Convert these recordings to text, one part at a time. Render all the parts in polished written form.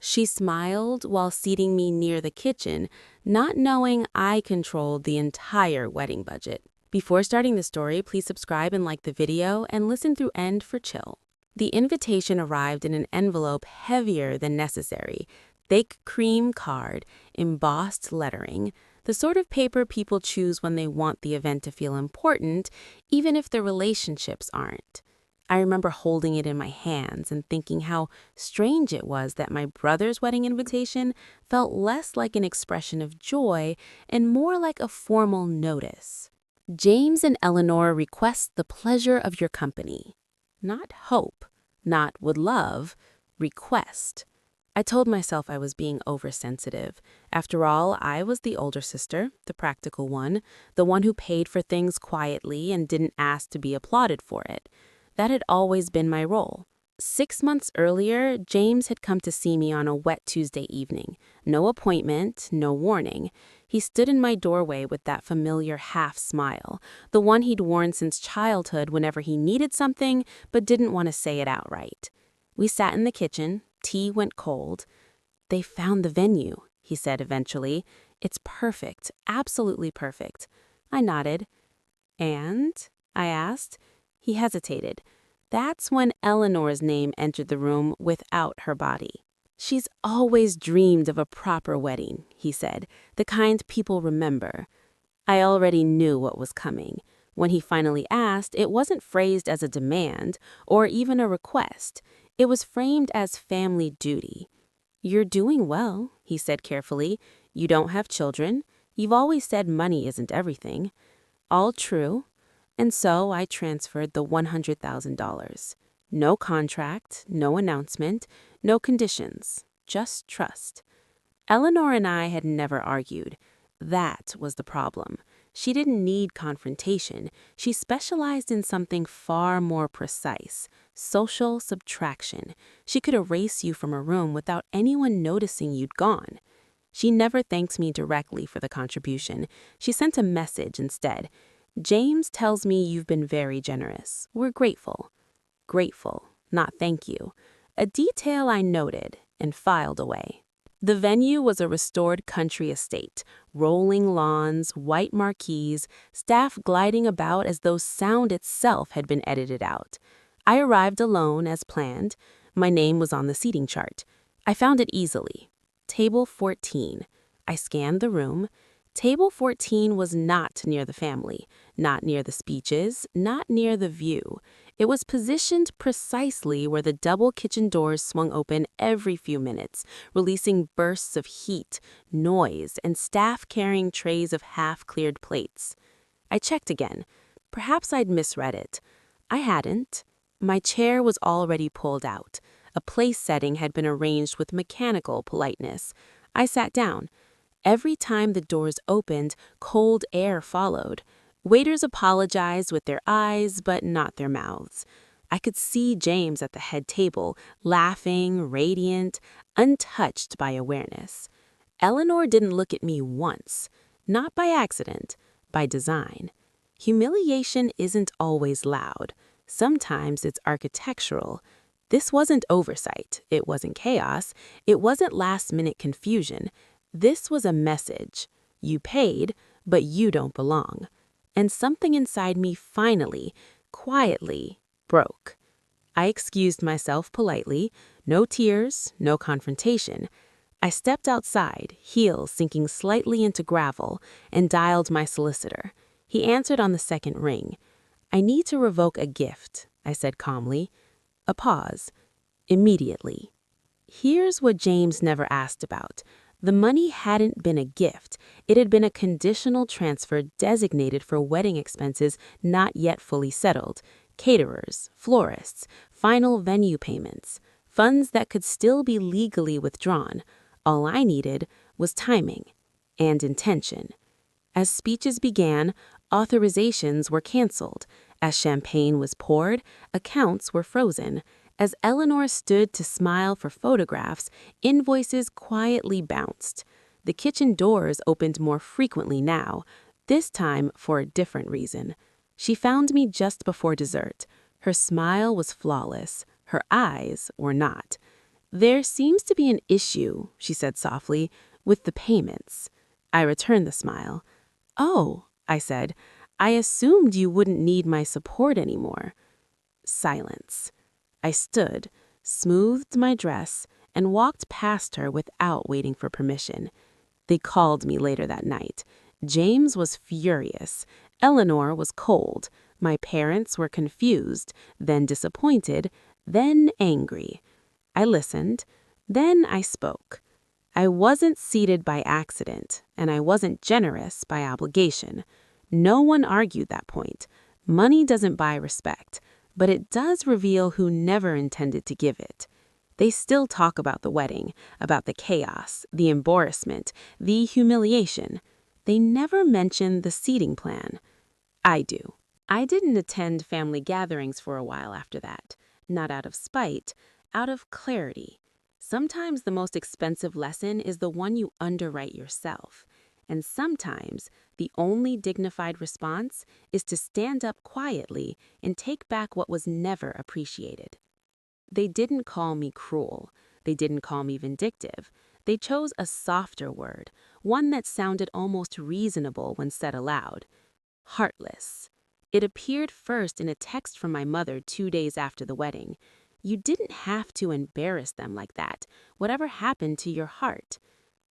She smiled while seating me near the kitchen, not knowing I controlled the entire wedding budget. Before starting the story, please subscribe and like the video and listen through end for chill. The invitation arrived in an envelope heavier than necessary, thick cream card, embossed lettering, the sort of paper people choose when they want the event to feel important, even if the relationships aren't. I remember holding it in my hands and thinking how strange it was that my brother's wedding invitation felt less like an expression of joy and more like a formal notice. James and Eleanor request the pleasure of your company. Not hope, not would love, request. I told myself I was being oversensitive. After all, I was the older sister, the practical one, the one who paid for things quietly and didn't ask to be applauded for it. That had always been my role. 6 months earlier, James had come to see me on a wet Tuesday evening. No appointment, no warning. He stood in my doorway with that familiar half smile, the one he'd worn since childhood whenever he needed something but didn't want to say it outright. We sat in the kitchen. Tea went cold. "They found the venue," he said eventually. "It's perfect, absolutely perfect." I nodded. "And?" I asked. He hesitated. That's when Eleanor's name entered the room without her body. "She's always dreamed of a proper wedding," he said, "the kind people remember." I already knew what was coming. When he finally asked, it wasn't phrased as a demand or even a request. It was framed as family duty. "You're doing well," he said carefully. "You don't have children. You've always said money isn't everything." All true. And so I transferred the $100,000. No contract, no announcement, no conditions, just trust. Eleanor and I had never argued. That was the problem. She didn't need confrontation. She specialized in something far more precise: social subtraction. She could erase you from a room without anyone noticing you'd gone. She never thanked me directly for the contribution. She sent a message instead. "James tells me you've been very generous. We're grateful." Grateful, not thank you. A detail I noted and filed away. The venue was a restored country estate, rolling lawns, white marquees, staff gliding about as though sound itself had been edited out. I arrived alone as planned. My name was on the seating chart. I found it easily. Table 14. I scanned the room. Table 14 was not near the family, not near the speeches, not near the view. It was positioned precisely where the double kitchen doors swung open every few minutes, releasing bursts of heat, noise, and staff carrying trays of half-cleared plates. I checked again. Perhaps I'd misread it. I hadn't. My chair was already pulled out. A place setting had been arranged with mechanical politeness. I sat down. Every time the doors opened, cold air followed. Waiters apologized with their eyes, but not their mouths. I could see James at the head table, laughing, radiant, untouched by awareness. Eleanor didn't look at me once, not by accident, by design. Humiliation isn't always loud. Sometimes it's architectural. This wasn't oversight. It wasn't chaos. It wasn't last-minute confusion. This was a message. You paid, but you don't belong. And something inside me finally, quietly, broke. I excused myself politely. No tears, no confrontation. I stepped outside, heels sinking slightly into gravel, and dialed my solicitor. He answered on the second ring. "I need to revoke a gift," I said calmly. A pause. Immediately. Here's what James never asked about. The money hadn't been a gift. It had been a conditional transfer designated for wedding expenses not yet fully settled, caterers, florists, final venue payments, funds that could still be legally withdrawn. All I needed was timing and intention. As speeches began, authorizations were canceled. As champagne was poured, accounts were frozen. As Eleanor stood to smile for photographs, invoices quietly bounced. The kitchen doors opened more frequently now, this time for a different reason. She found me just before dessert. Her smile was flawless. Her eyes were not. "There seems to be an issue," she said softly, "with the payments." I returned the smile. "Oh," I said, "I assumed you wouldn't need my support anymore." Silence. I stood, smoothed my dress, and walked past her without waiting for permission. They called me later that night. James was furious. Eleanor was cold. My parents were confused, then disappointed, then angry. I listened. Then I spoke. I wasn't seated by accident, and I wasn't generous by obligation. No one argued that point. Money doesn't buy respect, but it does reveal who never intended to give it. They still talk about the wedding, about the chaos, the embarrassment, the humiliation. They never mention the seating plan. I do. I didn't attend family gatherings for a while after that, not out of spite, out of clarity. Sometimes the most expensive lesson is the one you underwrite yourself. And sometimes the only dignified response is to stand up quietly and take back what was never appreciated. They didn't call me cruel. They didn't call me vindictive. They chose a softer word, one that sounded almost reasonable when said aloud. Heartless. It appeared first in a text from my mother 2 days after the wedding. "You didn't have to embarrass them like that. Whatever happened to your heart?"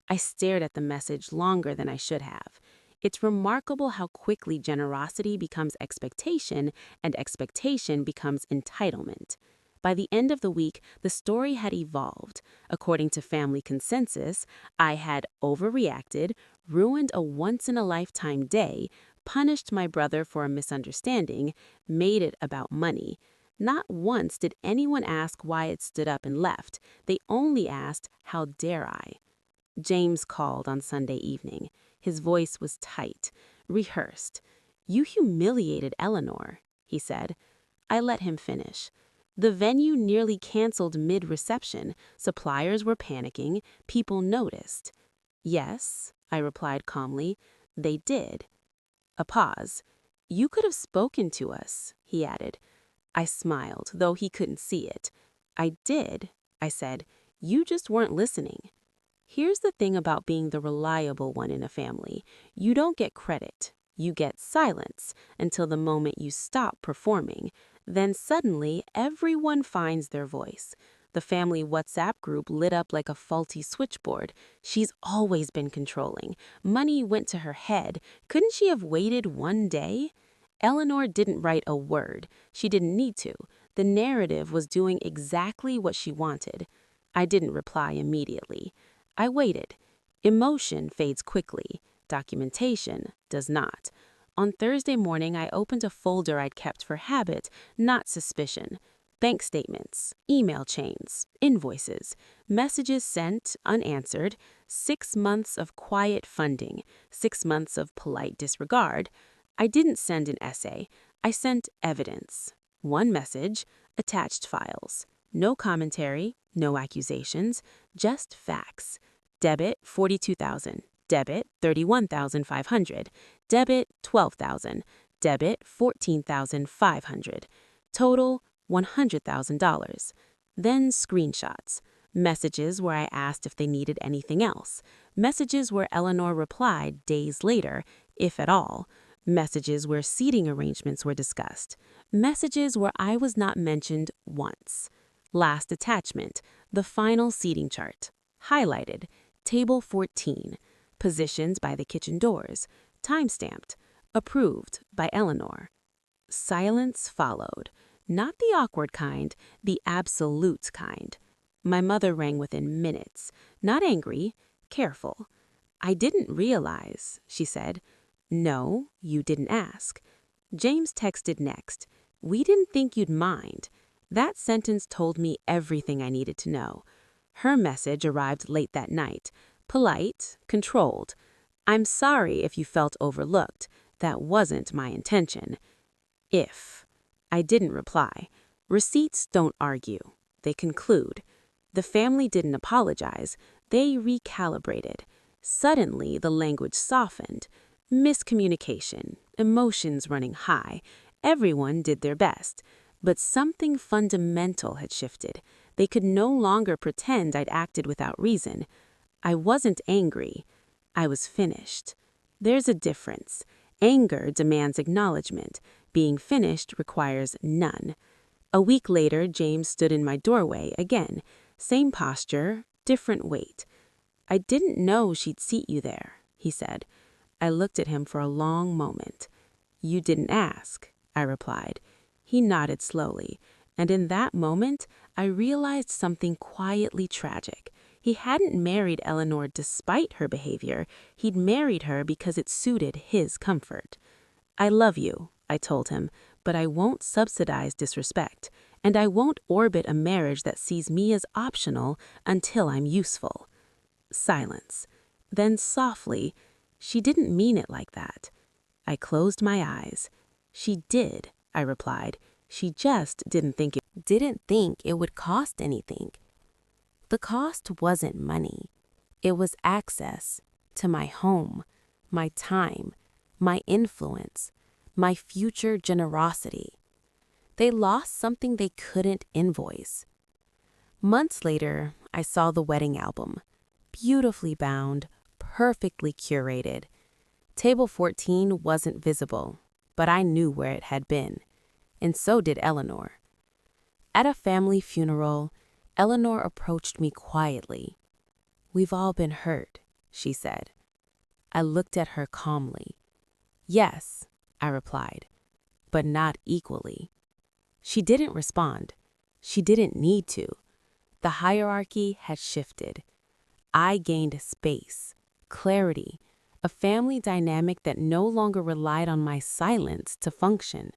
I stared at the message longer than I should have. It's remarkable how quickly generosity becomes expectation and expectation becomes entitlement. By the end of the week, the story had evolved. According to family consensus, I had overreacted, ruined a once-in-a-lifetime day, punished my brother for a misunderstanding, made it about money. Not once did anyone ask why it stood up and left. They only asked, "How dare I?" James called on Sunday evening. His voice was tight, rehearsed. "You humiliated Eleanor," he said. I let him finish. The venue nearly canceled mid-reception. Suppliers were panicking. People noticed. "Yes," I replied calmly, "they did." A pause. "You could have spoken to us," he added. I smiled, though he couldn't see it. "I did," I said. "You just weren't listening." Here's the thing about being the reliable one in a family. You don't get credit. You get silence until the moment you stop performing. Then suddenly, everyone finds their voice. The family WhatsApp group lit up like a faulty switchboard. "She's always been controlling. Money went to her head. Couldn't she have waited one day?" Eleanor didn't write a word. She didn't need to. The narrative was doing exactly what she wanted. I didn't reply immediately. I waited. Emotion fades quickly. Documentation does not. On Thursday morning, I opened a folder I'd kept for habit, not suspicion. Bank statements, email chains, invoices, messages sent, unanswered, 6 months of quiet funding, 6 months of polite disregard. I didn't send an essay. I sent evidence. One message, attached files. No commentary, no accusations, just facts. Debit, $42,000. Debit, $31,500. Debit, $12,000. Debit, $14,500. Total, $100,000. Then screenshots. Messages where I asked if they needed anything else. Messages where Eleanor replied days later, if at all. Messages where seating arrangements were discussed. Messages where I was not mentioned once. Last attachment, the final seating chart. Highlighted, table 14. Positions by the kitchen doors. Timestamped. Approved by Eleanor. Silence followed. Not the awkward kind, the absolute kind. My mother rang within minutes. Not angry, careful. "I didn't realize," she said. "No, you didn't ask." James texted next. "We didn't think you'd mind." That sentence told me everything I needed to know. Her message arrived late that night. Polite, controlled. "I'm sorry if you felt overlooked. That wasn't my intention." If. I didn't reply. Receipts don't argue. They conclude. The family didn't apologize. They recalibrated. Suddenly, the language softened. Miscommunication, emotions running high. Everyone did their best. But something fundamental had shifted. They could no longer pretend I'd acted without reason. I wasn't angry. I was finished. There's a difference. Anger demands acknowledgement. Being finished requires none. A week later, James stood in my doorway again. Same posture, different weight. "I didn't know she'd seat you there," he said. I looked at him for a long moment. "You didn't ask," I replied. He nodded slowly, and in that moment, I realized something quietly tragic. He hadn't married Eleanor despite her behavior. He'd married her because it suited his comfort. "I love you," I told him, "but I won't subsidize disrespect, and I won't orbit a marriage that sees me as optional until I'm useful." Silence. Then softly, "She didn't mean it like that." I closed my eyes. "She did," I replied. "She just didn't think it would cost anything." The cost wasn't money. It was access to my home, my time, my influence, my future generosity. They lost something they couldn't invoice. Months later, I saw the wedding album. Beautifully bound, perfectly curated. Table 14 wasn't visible, but I knew where it had been, and so did Eleanor. At a family funeral, Eleanor approached me quietly. "We've all been hurt," she said. I looked at her calmly. "Yes," I replied, "but not equally." She didn't respond. She didn't need to. The hierarchy had shifted. I gained space, clarity, a family dynamic that no longer relied on my silence to function,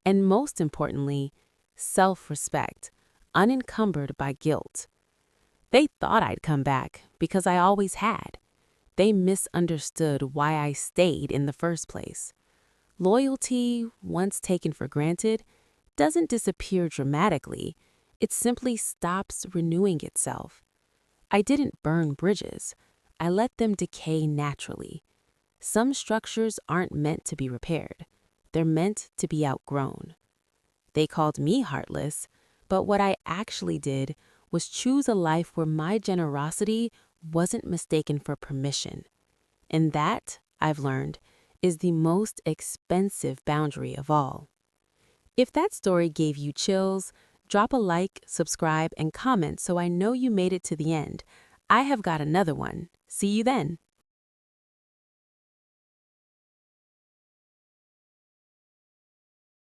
and most importantly, self-respect, unencumbered by guilt. They thought I'd come back because I always had. They misunderstood why I stayed in the first place. Loyalty, once taken for granted, doesn't disappear dramatically. It simply stops renewing itself. I didn't burn bridges. I let them decay naturally. Some structures aren't meant to be repaired. They're meant to be outgrown. They called me heartless, but what I actually did was choose a life where my generosity wasn't mistaken for permission. And that, I've learned, is the most expensive boundary of all. If that story gave you chills, drop a like, subscribe, and comment so I know you made it to the end. I have got another one. See you then.